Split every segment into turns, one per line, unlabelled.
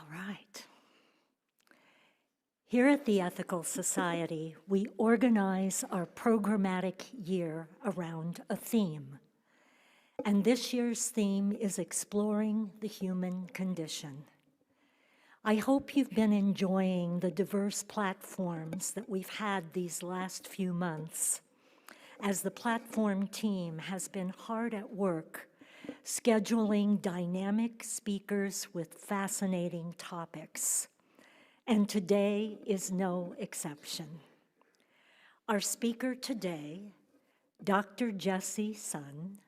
All right. Here at the Ethical Society, we organize our programmatic year around a theme. And this year's theme is exploring the human condition. I hope you've been enjoying the diverse platforms that we've had these last few months, as the platform team has been hard at work scheduling dynamic speakers with fascinating topics. And today is no exception. Our speaker today, Dr. Jessie Sun,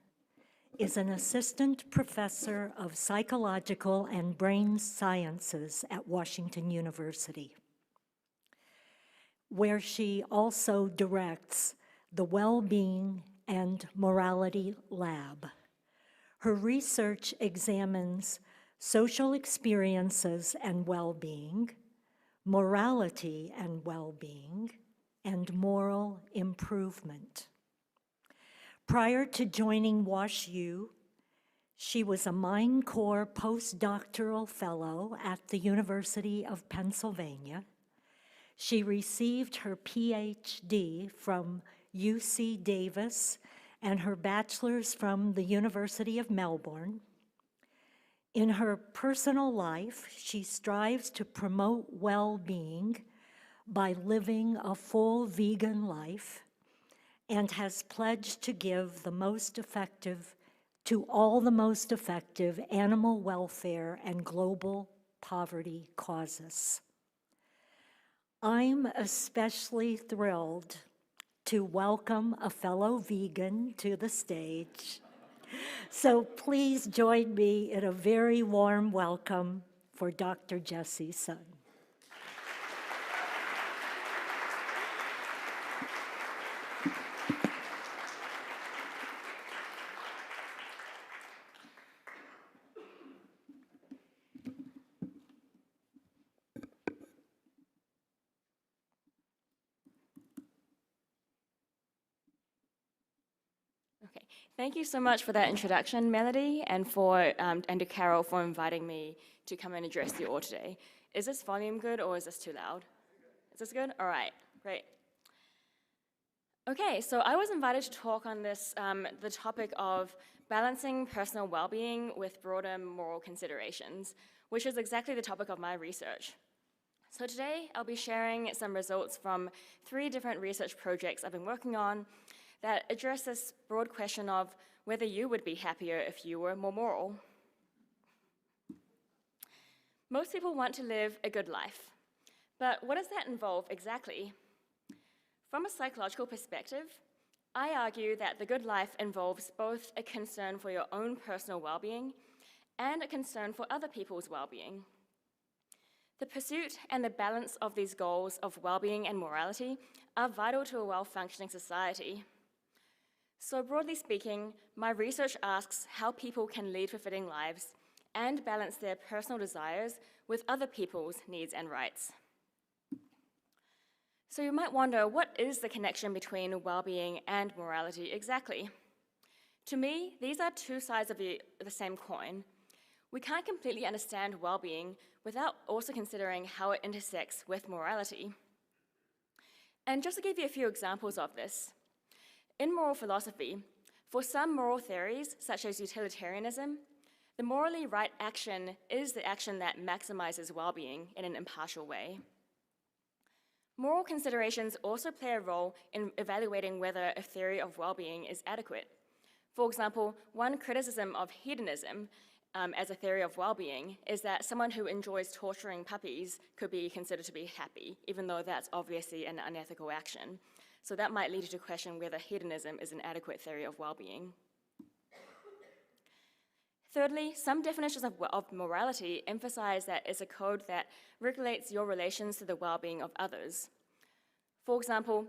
is an assistant professor of psychological and brain sciences at Washington University, where she also directs the Well-Being and Morality Lab. Her research examines social experiences and well-being, morality and well-being, and moral improvement. Prior to joining WashU, she was a Mind Corps postdoctoral fellow at the University of Pennsylvania. She received her PhD from UC Davis and her bachelor's from the University of Melbourne. In her personal life, she strives to promote well-being by living a full vegan life and has pledged to give all the most effective animal welfare and global poverty causes. I'm especially thrilled to welcome a fellow vegan to the stage. So please join me in a very warm welcome for Dr. Jessie Sun.
Okay, thank you so much for that introduction, Melody, and to Carol for inviting me to come and address you all today. Is this volume good or is this too loud? Is this good? All right, great. Okay, so I was invited to talk on this, the topic of balancing personal well-being with broader moral considerations, which is exactly the topic of my research. So today, I'll be sharing some results from 3 different research projects I've been working on that address this broad question of whether you would be happier if you were more moral. Most people want to live a good life, but what does that involve exactly? From a psychological perspective, I argue that the good life involves both a concern for your own personal well-being and a concern for other people's well-being. The pursuit and the balance of these goals of well-being and morality are vital to a well-functioning society. So broadly speaking, my research asks how people can lead fulfilling lives and balance their personal desires with other people's needs and rights. So you might wonder, what is the connection between well-being and morality exactly? To me, these are 2 sides of the same coin. We can't completely understand well-being without also considering how it intersects with morality. And just to give you a few examples of this, in moral philosophy, for some moral theories, such as utilitarianism, the morally right action is the action that maximizes well-being in an impartial way. Moral considerations also play a role in evaluating whether a theory of well-being is adequate. For example, one criticism of hedonism as a theory of well-being is that someone who enjoys torturing puppies could be considered to be happy, even though that's obviously an unethical action. So that might lead you to question whether hedonism is an adequate theory of well-being. Thirdly, some definitions of morality emphasize that it's a code that regulates your relations to the well-being of others. For example,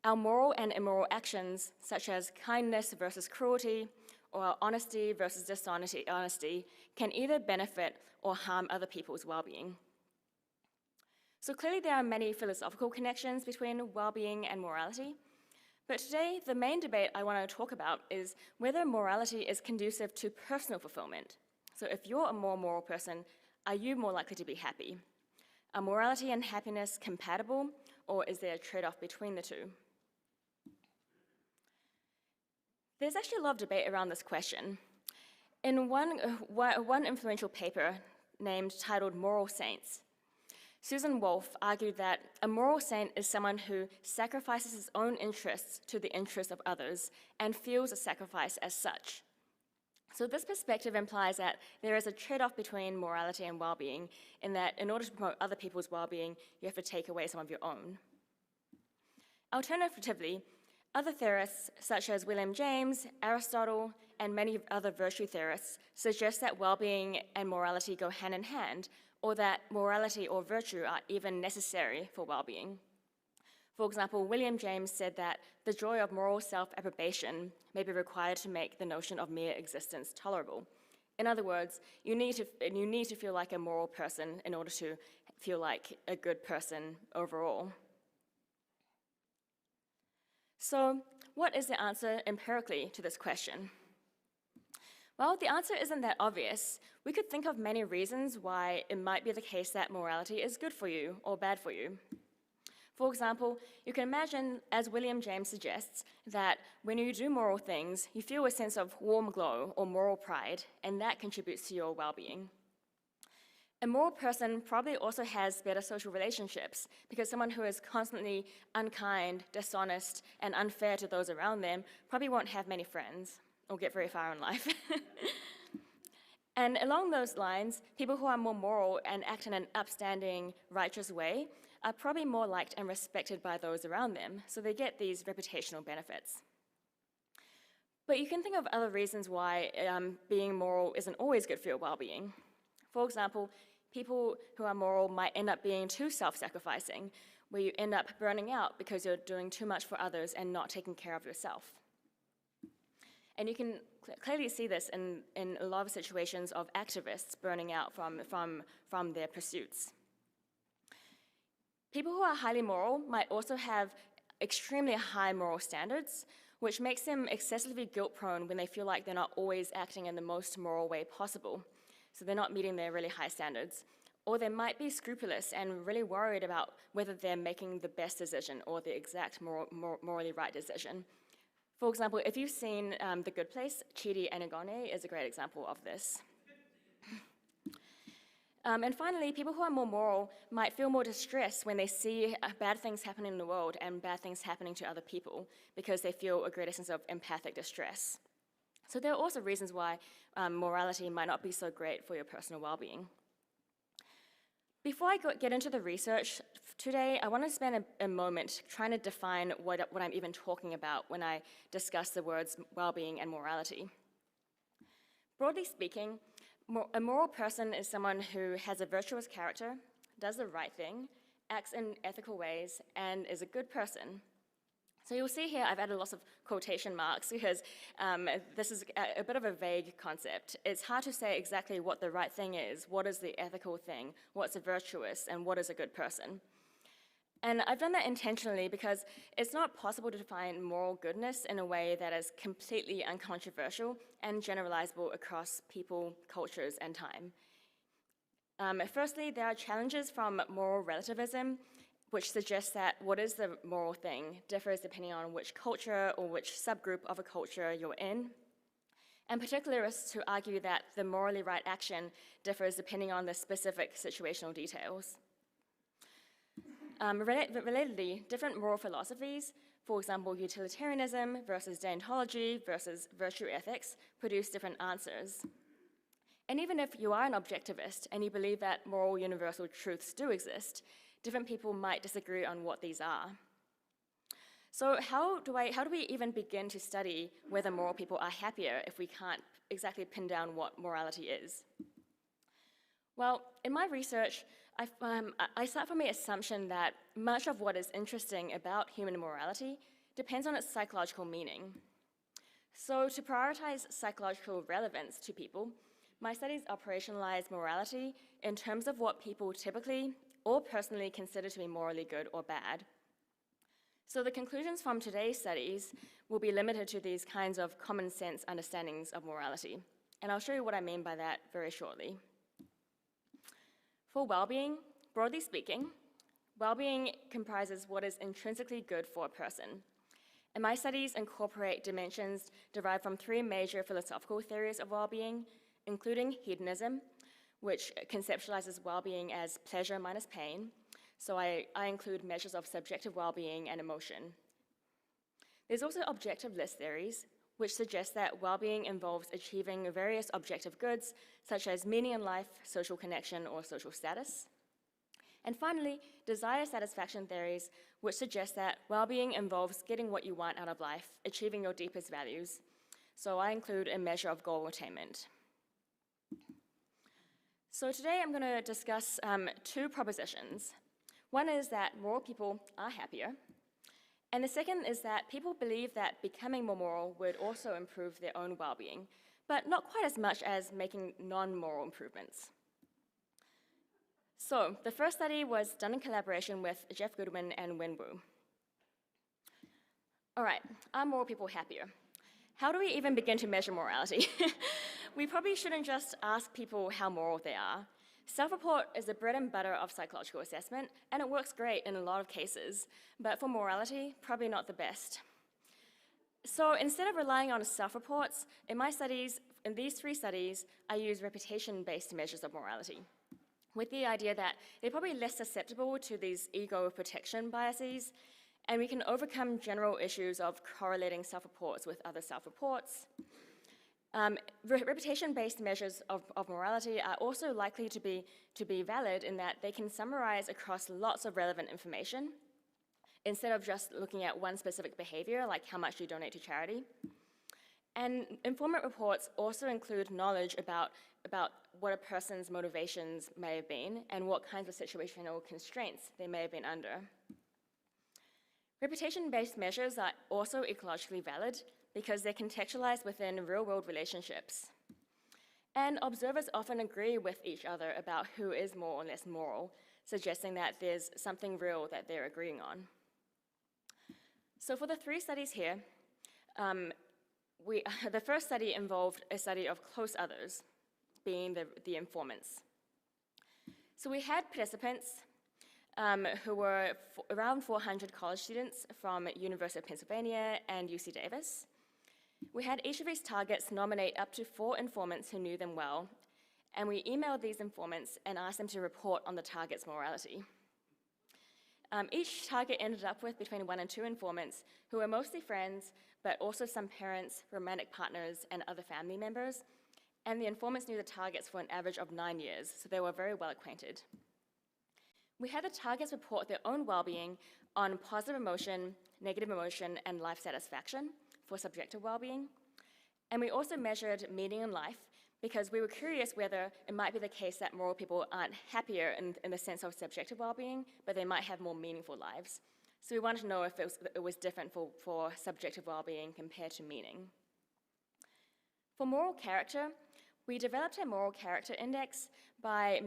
our moral and immoral actions, such as kindness versus cruelty, or honesty versus dishonesty, can either benefit or harm other people's well-being. So clearly there are many philosophical connections between well-being and morality, but today the main debate I want to talk about is whether morality is conducive to personal fulfillment. So if you're a more moral person, Are you more likely to be happy? Are morality and happiness compatible, or is there a trade-off between the two? There's actually a lot of debate around this question. In one influential paper titled Moral Saints, Susan Wolf argued that a moral saint is someone who sacrifices his own interests to the interests of others and feels a sacrifice as such. So this perspective implies that there is a trade-off between morality and well-being, in that in order to promote other people's well-being, you have to take away some of your own. Alternatively, other theorists, such as William James, Aristotle, and many other virtue theorists, suggest that well-being and morality go hand in hand, or that morality or virtue are even necessary for well-being. For example, William James said that the joy of moral self-approbation may be required to make the notion of mere existence tolerable. In other words, you need to feel like a moral person in order to feel like a good person overall. So, what is the answer empirically to this question? Well, the answer isn't that obvious. We could think of many reasons why it might be the case that morality is good for you or bad for you. For example, you can imagine, as William James suggests, that when you do moral things, you feel a sense of warm glow or moral pride, and that contributes to your well-being. A moral person probably also has better social relationships, because someone who is constantly unkind, dishonest, and unfair to those around them probably won't have many friends or get very far in life. And along those lines, people who are more moral and act in an upstanding, righteous way are probably more liked and respected by those around them, so they get these reputational benefits. But you can think of other reasons why being moral isn't always good for your well-being. For example, people who are moral might end up being too self-sacrificing, where you end up burning out because you're doing too much for others and not taking care of yourself. And you can clearly see this in a lot of situations of activists burning out from their pursuits. People who are highly moral might also have extremely high moral standards, which makes them excessively guilt-prone when they feel like they're not always acting in the most moral way possible. So they're not meeting their really high standards. Or they might be scrupulous and really worried about whether they're making the best decision or the exact morally right decision. For example, if you've seen The Good Place, Chidi Anagone is a great example of this. And finally, people who are more moral might feel more distressed when they see bad things happening in the world and bad things happening to other people, because they feel a greater sense of empathic distress. So there are also reasons why morality might not be so great for your personal well-being. Before I get into the research today, I want to spend a moment trying to define what I'm even talking about when I discuss the words well-being and morality. Broadly speaking, a moral person is someone who has a virtuous character, does the right thing, acts in ethical ways, and is a good person. So you'll see here I've added lots of quotation marks because this is a bit of a vague concept. It's hard to say exactly what the right thing is, what is the ethical thing, what's a virtuous, and what is a good person. And I've done that intentionally because it's not possible to define moral goodness in a way that is completely uncontroversial and generalizable across people, cultures, and time. Firstly, there are challenges from moral relativism, which suggests that what is the moral thing differs depending on which culture or which subgroup of a culture you're in. And particularists who argue that the morally right action differs depending on the specific situational details. Relatedly, different moral philosophies, for example, utilitarianism versus deontology versus virtue ethics, produce different answers. And even if you are an objectivist and you believe that moral universal truths do exist, different people might disagree on what these are. So how do we even begin to study whether moral people are happier if we can't exactly pin down what morality is? Well, in my research, I start from the assumption that much of what is interesting about human morality depends on its psychological meaning. So to prioritize psychological relevance to people, my studies operationalize morality in terms of what people typically or personally consider to be morally good or bad. So the conclusions from today's studies will be limited to these kinds of common sense understandings of morality. And I'll show you what I mean by that very shortly. For well-being, broadly speaking, well-being comprises what is intrinsically good for a person. And my studies incorporate dimensions derived from three major philosophical theories of well-being, including hedonism, which conceptualizes well-being as pleasure minus pain. So I include measures of subjective well-being and emotion. There's also objectivist theories, which suggest that well-being involves achieving various objective goods, such as meaning in life, social connection, or social status. And finally, desire satisfaction theories, which suggest that well-being involves getting what you want out of life, achieving your deepest values. So I include a measure of goal attainment. So today I'm going to discuss two propositions. One is that moral people are happier, and the second is that people believe that becoming more moral would also improve their own well-being, but not quite as much as making non-moral improvements. So the first study was done in collaboration with Jeff Goodwin and Wen Wu. All right, are moral people happier? How do we even begin to measure morality? We probably shouldn't just ask people how moral they are. Self-report is the bread and butter of psychological assessment, and it works great in a lot of cases, but for morality, probably not the best. So instead of relying on self-reports, in these three studies, I use reputation-based measures of morality, with the idea that they're probably less susceptible to these ego protection biases, and we can overcome general issues of correlating self-reports with other self-reports. Reputation-based measures of morality are also likely to be valid in that they can summarize across lots of relevant information, instead of just looking at one specific behavior, like how much you donate to charity. And informant reports also include knowledge about what a person's motivations may have been and what kinds of situational constraints they may have been under. Reputation-based measures are also ecologically valid because they're contextualized within real-world relationships. And observers often agree with each other about who is more or less moral, suggesting that there's something real that they're agreeing on. So for the three studies here, the first study involved a study of close others, being the informants. So we had participants who were around 400 college students from University of Pennsylvania and UC Davis. We had each of these targets nominate up to 4 informants who knew them well, and we emailed these informants and asked them to report on the target's morality. Each target ended up with between 1 and 2 informants who were mostly friends, but also some parents, romantic partners, and other family members, and the informants knew the targets for an average of 9 years, so they were very well acquainted. We had the targets report their own well-being on positive emotion, negative emotion, and life satisfaction for subjective well-being. And we also measured meaning in life because we were curious whether it might be the case that moral people aren't happier in the sense of subjective well-being, but they might have more meaningful lives. So we wanted to know if it was different for subjective well-being compared to meaning. For moral character, we developed a moral character index by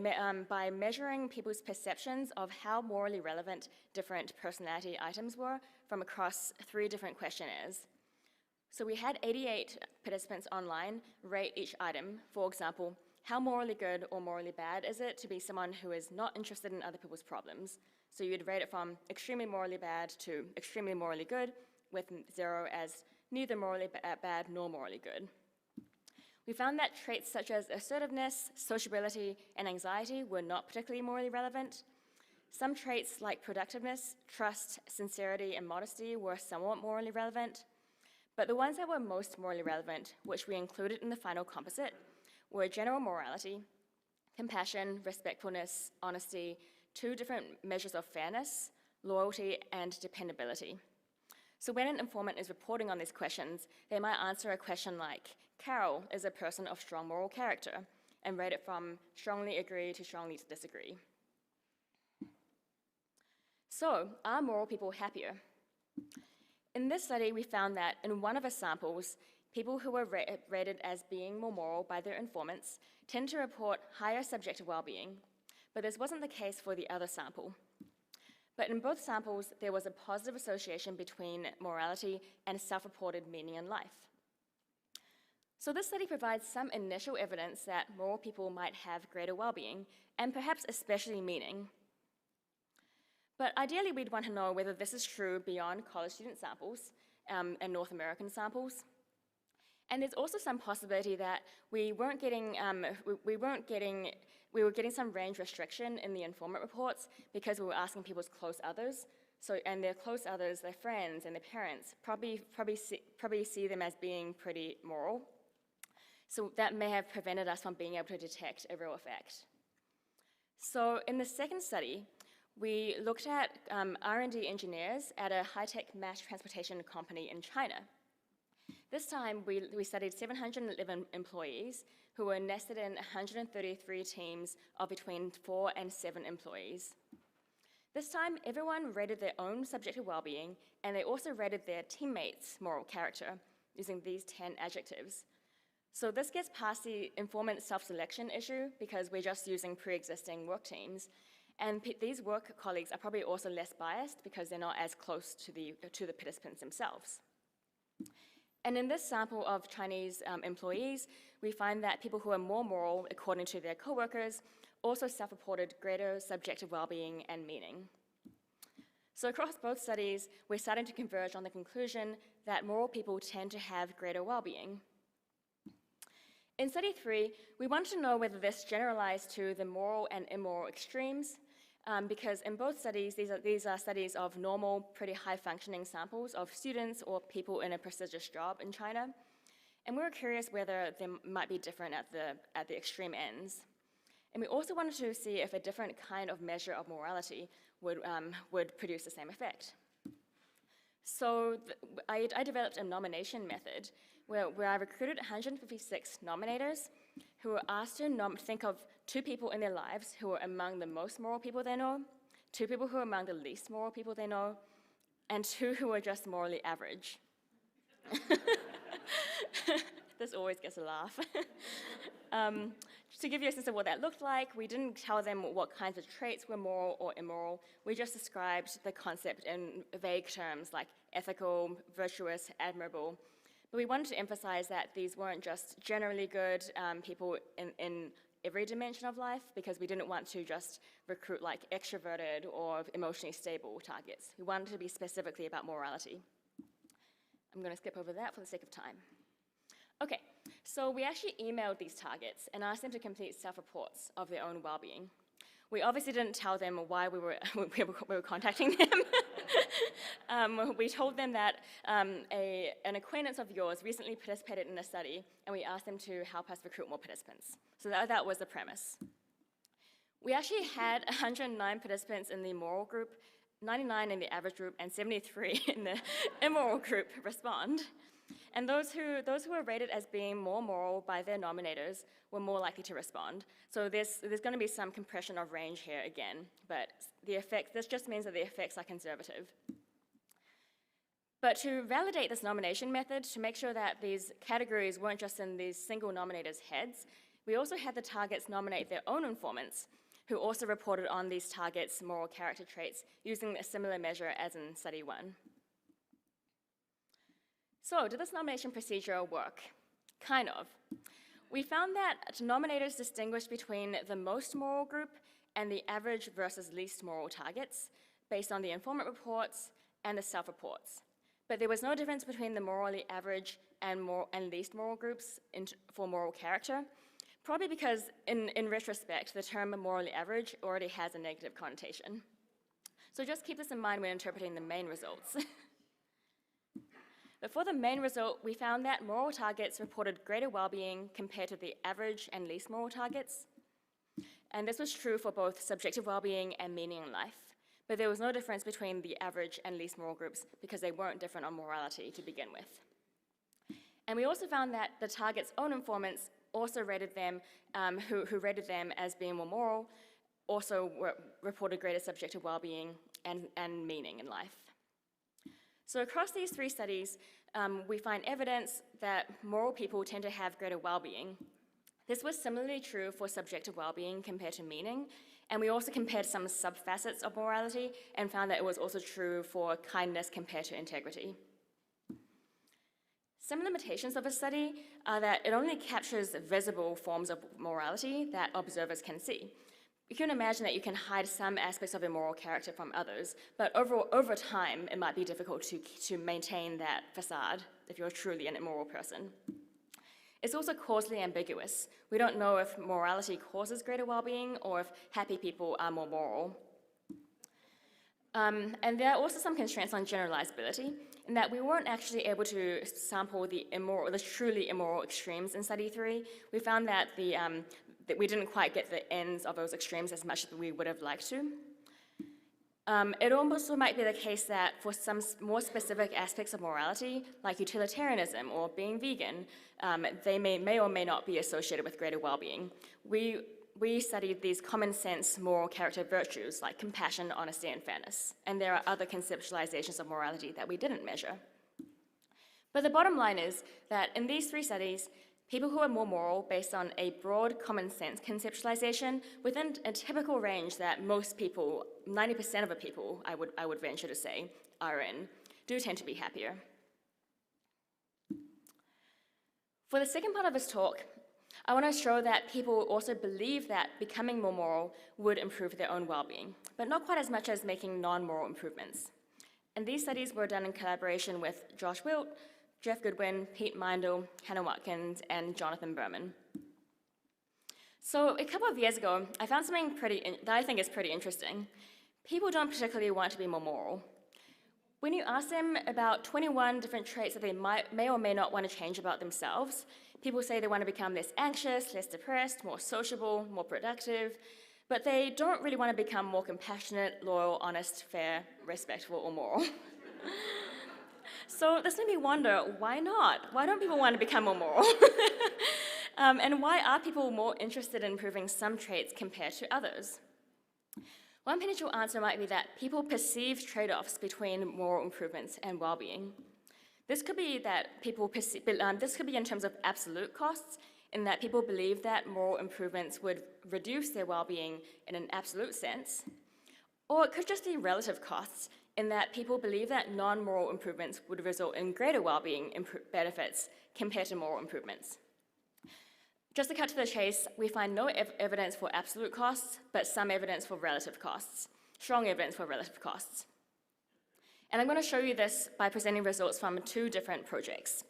measuring people's perceptions of how morally relevant different personality items were from across 3 different questionnaires. So we had 88 participants online rate each item. For example, how morally good or morally bad is it to be someone who is not interested in other people's problems? So you'd rate it from extremely morally bad to extremely morally good, with 0 as neither morally bad nor morally good. We found that traits such as assertiveness, sociability, and anxiety were not particularly morally relevant. Some traits like productiveness, trust, sincerity, and modesty were somewhat morally relevant. But the ones that were most morally relevant, which we included in the final composite, were general morality, compassion, respectfulness, honesty, 2 different measures of fairness, loyalty, and dependability. So when an informant is reporting on these questions, they might answer a question like, Carol is a person of strong moral character, and rate it from strongly agree to strongly disagree. So, are moral people happier? In this study, we found that in one of the samples, people who were rated as being more moral by their informants tend to report higher subjective well-being, but this wasn't the case for the other sample. But in both samples, there was a positive association between morality and self-reported meaning in life. So this study provides some initial evidence that moral people might have greater well-being, and perhaps especially meaning. But ideally, we'd want to know whether this is true beyond college student samples and North American samples. And there's also some possibility that we were getting some range restriction in the informant reports because we were asking people's close others. So, and their close others, their friends and their parents, probably see them as being pretty moral. So that may have prevented us from being able to detect a real effect. So in the second study, we looked at R&D engineers at a high-tech mass transportation company in China. This time, we studied 711 employees who were nested in 133 teams of between 4 and 7 employees. This time, everyone rated their own subjective well-being, and they also rated their teammates' moral character using these 10 adjectives. So this gets past the informant self-selection issue because we're just using pre-existing work teams. And these work colleagues are probably also less biased because they're not as close to the participants themselves. And in this sample of Chinese employees, we find that people who are more moral, according to their coworkers, also self-reported greater subjective well-being and meaning. So across both studies, we're starting to converge on the conclusion that moral people tend to have greater well-being. In study 3, we wanted to know whether this generalized to the moral and immoral extremes, because in both studies, these are studies of normal, pretty high-functioning samples of students or people in a prestigious job in China. And we were curious whether they might be different at the extreme ends. And we also wanted to see if a different kind of measure of morality would produce the same effect. So I developed a nomination method where I recruited 156 nominators who were asked to think of 2 people in their lives who were among the most moral people they know, 2 people who are among the least moral people they know, and 2 who are just morally average. This always gets a laugh. To give you a sense of what that looked like, we didn't tell them what kinds of traits were moral or immoral. We just described the concept in vague terms like ethical, virtuous, admirable. But we wanted to emphasize that these weren't just generally good people in every dimension of life, because we didn't want to just recruit like extroverted or emotionally stable targets. We wanted to be specifically about morality. I'm going to skip over that for the sake of time. Okay, so we actually emailed these targets and asked them to complete self-reports of their own well-being. We obviously didn't tell them why we were contacting them. We told them that an acquaintance of yours recently participated in a study, and we asked them to help us recruit more participants. So that was the premise. We actually had 109 participants in the moral group, 99 in the average group, and 73 in the immoral group respond. And those who were rated as being more moral by their nominators were more likely to respond. So there's going to be some compression of range here again, but this just means that the effects are conservative. But to validate this nomination method, to make sure that these categories weren't just in these single nominators' heads, we also had the targets nominate their own informants, who also reported on these targets' moral character traits using a similar measure as in study 1. So, did this nomination procedure work? Kind of. We found that nominators distinguished between the most moral group and the average versus least moral targets based on the informant reports and the self-reports. But there was no difference between the morally average and least moral groups for moral character, probably because, in retrospect, the term morally average already has a negative connotation. So just keep this in mind when interpreting the main results. But for the main result, we found that moral targets reported greater well-being compared to the average and least moral targets. And this was true for both subjective well-being and meaning in life. But there was no difference between the average and least moral groups because they weren't different on morality to begin with. And we also found that the target's own informants also rated them, who rated them as being more moral, also reported greater subjective well-being and meaning in life. So across these 3 studies, we find evidence that moral people tend to have greater well-being. This was similarly true for subjective well-being compared to meaning, and we also compared some subfacets of morality and found that it was also true for kindness compared to integrity. Some limitations of a study are that it only captures visible forms of morality that observers can see. You can imagine that you can hide some aspects of immoral character from others, but over time, it might be difficult to maintain that facade if you're truly an immoral person. It's also causally ambiguous. We don't know if morality causes greater well-being or if happy people are more moral. And there are also some constraints on generalizability, in that we weren't actually able to sample the truly immoral extremes in study 3. We found that that we didn't quite get the ends of those extremes as much as we would have liked to. It also might be the case that for some more specific aspects of morality, like utilitarianism or being vegan, they may or may not be associated with greater well-being. We studied these common sense moral character virtues like compassion, honesty, and fairness. And there are other conceptualizations of morality that we didn't measure. But the bottom line is that in these 3 studies, people who are more moral based on a broad common sense conceptualization within a typical range that most people, 90% of the people, I would venture to say, are in, do tend to be happier. For the second part of this talk, I want to show that people also believe that becoming more moral would improve their own well-being, but not quite as much as making non-moral improvements. And these studies were done in collaboration with Josh Wilt, Jeff Goodwin, Pete Meindl, Hannah Watkins, and Jonathan Berman. So a couple of years ago, I found something that I think is pretty interesting. People don't particularly want to be more moral. When you ask them about 21 different traits that they may or may not want to change about themselves, people say they want to become less anxious, less depressed, more sociable, more productive, but they don't really want to become more compassionate, loyal, honest, fair, respectful, or moral. So this made me wonder, why not? Why don't people want to become more moral? And why are people more interested in improving some traits compared to others? One potential answer might be that people perceive trade-offs between moral improvements and well-being. This could be in terms of absolute costs, in that people believe that moral improvements would reduce their well-being in an absolute sense, or it could just be relative costs, in that people believe that non-moral improvements would result in greater well-being benefits compared to moral improvements. Just to cut to the chase, we find no evidence for absolute costs, but some evidence for relative costs, strong evidence for relative costs. And I'm going to show you this by presenting results from 2 different projects.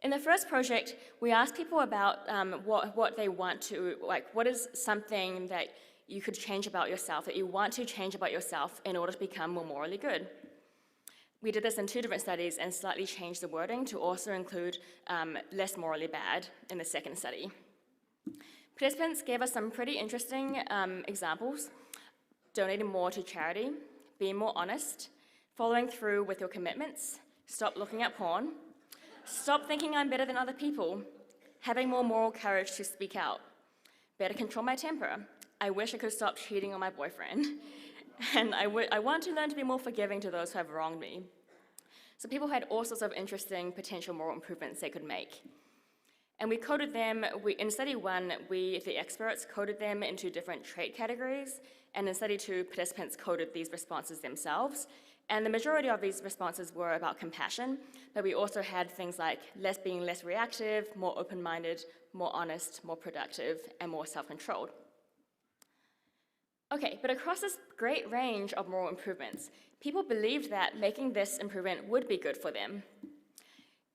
In the first project, we asked people about what they want to, what is something that you could change about yourself, that you want to change about yourself in order to become more morally good. We did this in 2 different studies and slightly changed the wording to also include less morally bad in the second study. Participants gave us some pretty interesting examples: donating more to charity, being more honest, following through with your commitments, stop looking at porn, stop thinking I'm better than other people, having more moral courage to speak out, better control my temper, I wish I could stop cheating on my boyfriend, and I want to learn to be more forgiving to those who have wronged me. So people had all sorts of interesting potential moral improvements they could make. And we coded them, in study 1, we, the experts, coded them into different trait categories, and in study 2, participants coded these responses themselves. And the majority of these responses were about compassion, but we also had things like being less reactive, more open-minded, more honest, more productive, and more self-controlled. Okay, but across this great range of moral improvements, people believed that making this improvement would be good for them.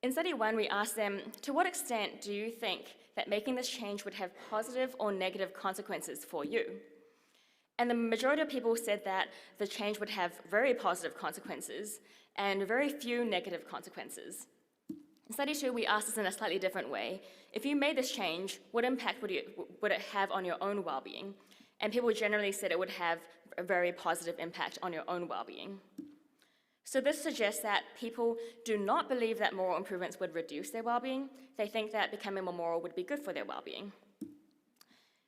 In study 1, we asked them, to what extent do you think that making this change would have positive or negative consequences for you? And the majority of people said that the change would have very positive consequences and very few negative consequences. In study 2, we asked this in a slightly different way. If you made this change, what impact would it have on your own well-being? And people generally said it would have a very positive impact on your own well-being. So this suggests that people do not believe that moral improvements would reduce their well-being. They think that becoming more moral would be good for their well-being.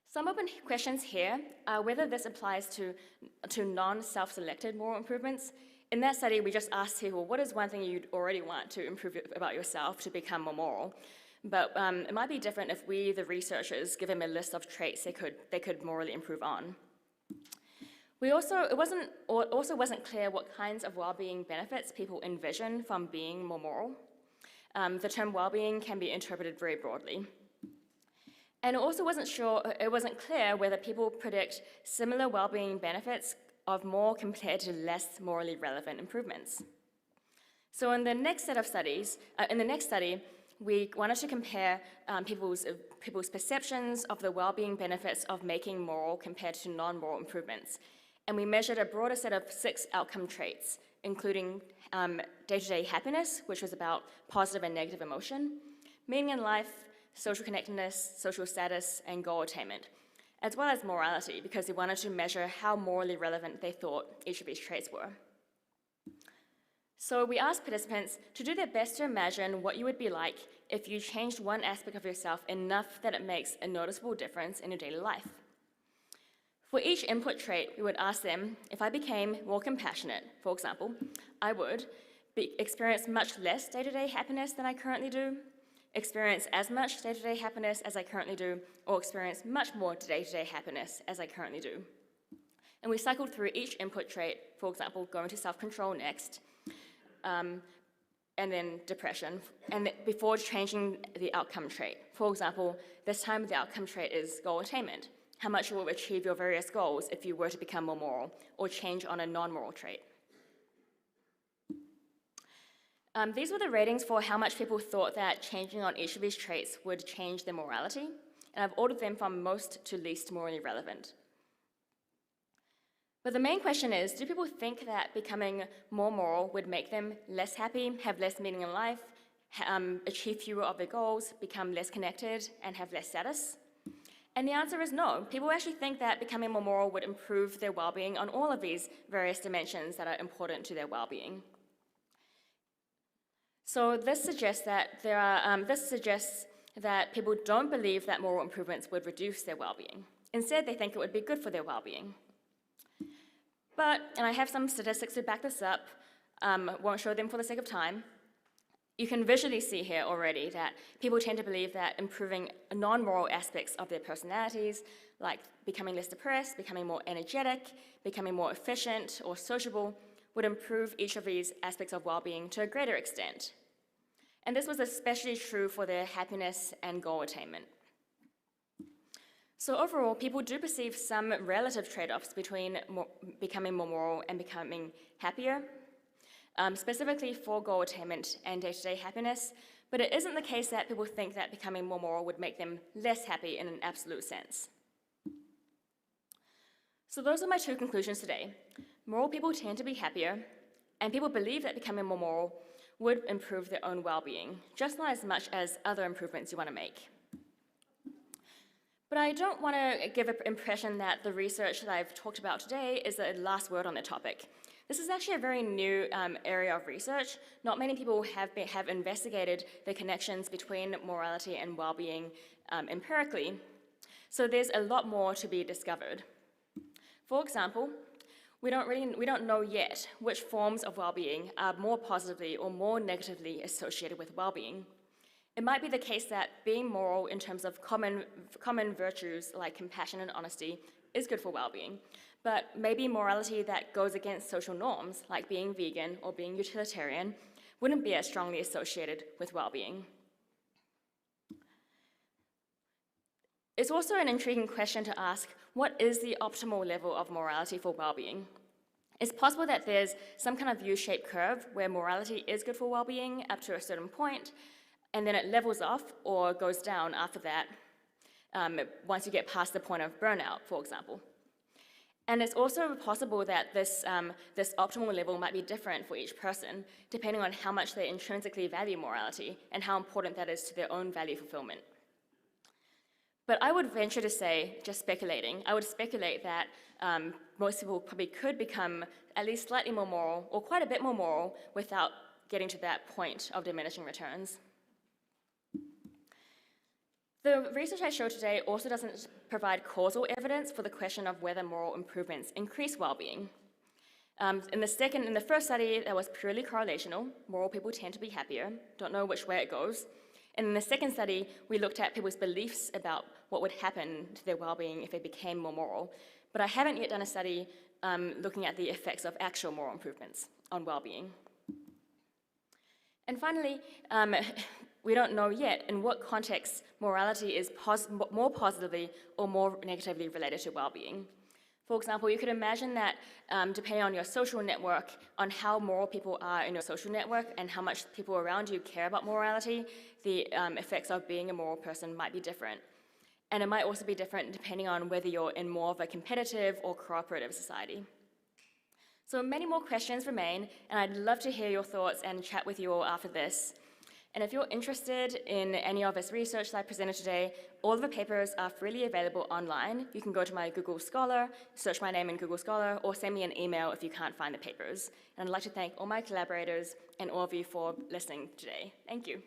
Some open questions here are whether this applies to non-self-selected moral improvements. In that study, we just asked people, what is one thing you'd already want to improve about yourself to become more moral? But it might be different if we, the researchers, give them a list of traits they could morally improve on. It also wasn't clear what kinds of well-being benefits people envision from being more moral. the term well-being can be interpreted very broadly. And it wasn't clear whether people predict similar well-being benefits of more compared to less morally relevant improvements. So in the next study, we wanted to compare people's perceptions of the well-being benefits of making moral compared to non-moral improvements. And we measured a broader set of 6 outcome traits, including day-to-day happiness, which was about positive and negative emotion, meaning in life, social connectedness, social status, and goal attainment, as well as morality, because we wanted to measure how morally relevant they thought each of these traits were. So we asked participants to do their best to imagine what you would be like if you changed one aspect of yourself enough that it makes a noticeable difference in your daily life. For each input trait, we would ask them, if I became more compassionate, for example, I would experience much less day-to-day happiness than I currently do, experience as much day-to-day happiness as I currently do, or experience much more day-to-day happiness as I currently do. And we cycled through each input trait, for example, going to self-control next, and then depression, and before changing the outcome trait. For example, this time the outcome trait is goal attainment. How much you will achieve your various goals if you were to become more moral, or change on a non-moral trait. These were the ratings for how much people thought that changing on each of these traits would change their morality, and I've ordered them from most to least morally relevant. But the main question is, do people think that becoming more moral would make them less happy, have less meaning in life, achieve fewer of their goals, become less connected, and have less status? And the answer is no. People actually think that becoming more moral would improve their well-being on all of these various dimensions that are important to their well-being. So this suggests that people don't believe that moral improvements would reduce their well-being. Instead, they think it would be good for their well-being. But, and I have some statistics to back this up, won't show them for the sake of time, you can visually see here already that people tend to believe that improving non-moral aspects of their personalities, like becoming less depressed, becoming more energetic, becoming more efficient or sociable, would improve each of these aspects of well-being to a greater extent. And this was especially true for their happiness and goal attainment. So overall, people do perceive some relative trade-offs between becoming more moral and becoming happier, specifically for goal attainment and day-to-day happiness, but it isn't the case that people think that becoming more moral would make them less happy in an absolute sense. So those are my 2 conclusions today. Moral people tend to be happier, and people believe that becoming more moral would improve their own well-being, just not as much as other improvements you want to make. But I don't want to give an impression that the research that I've talked about today is the last word on the topic. This is actually a very new area of research. Not many people have investigated the connections between morality and well-being empirically. So there's a lot more to be discovered. For example, we don't know yet which forms of well-being are more positively or more negatively associated with well-being. It might be the case that being moral in terms of common virtues like compassion and honesty is good for well-being, but maybe morality that goes against social norms, like being vegan or being utilitarian, wouldn't be as strongly associated with well-being. It's also an intriguing question to ask, what is the optimal level of morality for well-being? It's possible that there's some kind of U-shaped curve where morality is good for well-being up to a certain point, and then it levels off or goes down after that, once you get past the point of burnout, for example. And it's also possible that this optimal level might be different for each person, depending on how much they intrinsically value morality and how important that is to their own value fulfillment. But I would venture to say, just speculating, I would speculate that most people probably could become at least slightly more moral, or quite a bit more moral, without getting to that point of diminishing returns. The research I showed today also doesn't provide causal evidence for the question of whether moral improvements increase well-being. In the first study, that was purely correlational. Moral people tend to be happier. Don't know which way it goes. And in the second study, we looked at people's beliefs about what would happen to their well-being if they became more moral. But I haven't yet done a study looking at the effects of actual moral improvements on well-being. And finally, we don't know yet in what context morality is more positively or more negatively related to well-being. For example, you could imagine that depending on your social network, on how moral people are in your social network and how much people around you care about morality, the effects of being a moral person might be different. And it might also be different depending on whether you're in more of a competitive or cooperative society. So many more questions remain, and I'd love to hear your thoughts and chat with you all after this. And if you're interested in any of this research that I presented today, all of the papers are freely available online. You can go to my Google Scholar, search my name in Google Scholar, or send me an email if you can't find the papers. And I'd like to thank all my collaborators and all of you for listening today. Thank you.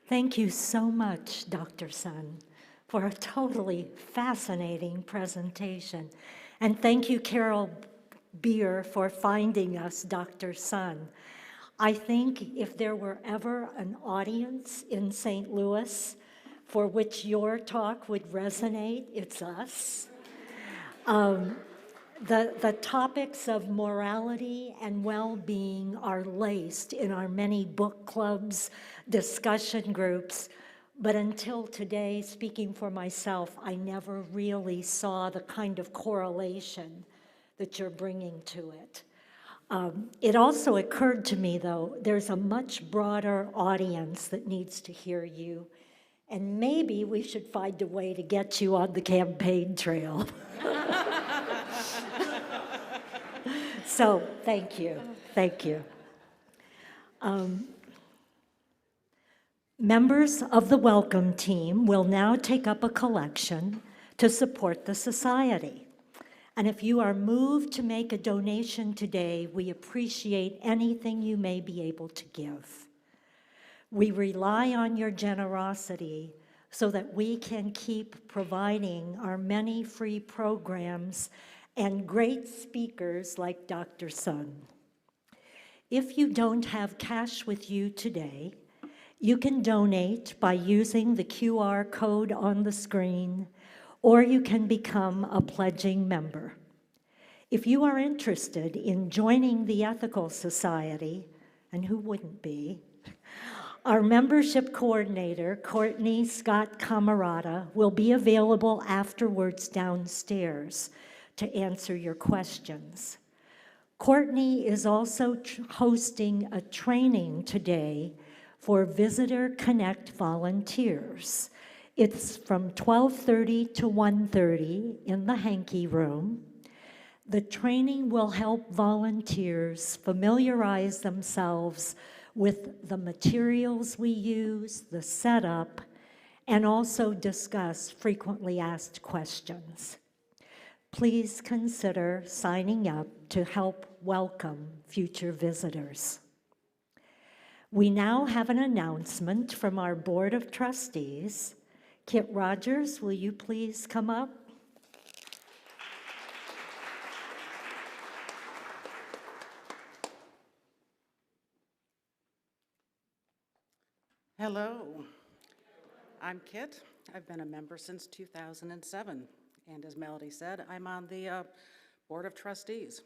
Thank you so much, Dr. Sun, for a totally fascinating presentation. And thank you, Carol Beer, for finding us, Dr. Sun. I think if there were ever an audience in St. Louis for which your talk would resonate, it's us. The topics of morality and well-being are laced in our many book clubs, discussion groups, but until today, speaking for myself, I never really saw the kind of correlation that you're bringing to it. It also occurred to me, though, there's a much broader audience that needs to hear you, and maybe we should find a way to get you on the campaign trail. So, thank you, thank you. Members of the Welcome Team will now take up a collection to support the Society. And if you are moved to make a donation today, we appreciate anything you may be able to give. We rely on your generosity so that we can keep providing our many free programs and great speakers like Dr. Sun. If you don't have cash with you today, you can donate by using the QR code on the screen, or you can become a pledging member. If you are interested in joining the Ethical Society, and who wouldn't be, our membership coordinator, Courtney Scott Camarata, will be available afterwards downstairs to answer your questions. Courtney is also hosting a training today for Visitor Connect volunteers. It's from 12:30 to 1:30 in the Hankey Room. The training will help volunteers familiarize themselves with the materials we use, the setup, and also discuss frequently asked questions. Please consider signing up to help welcome future visitors. We now have an announcement from our Board of Trustees. Kit Rogers, will you please come up?
Hello, I'm Kit. I've been a member since 2007, and as Melody said, I'm on the Board of Trustees.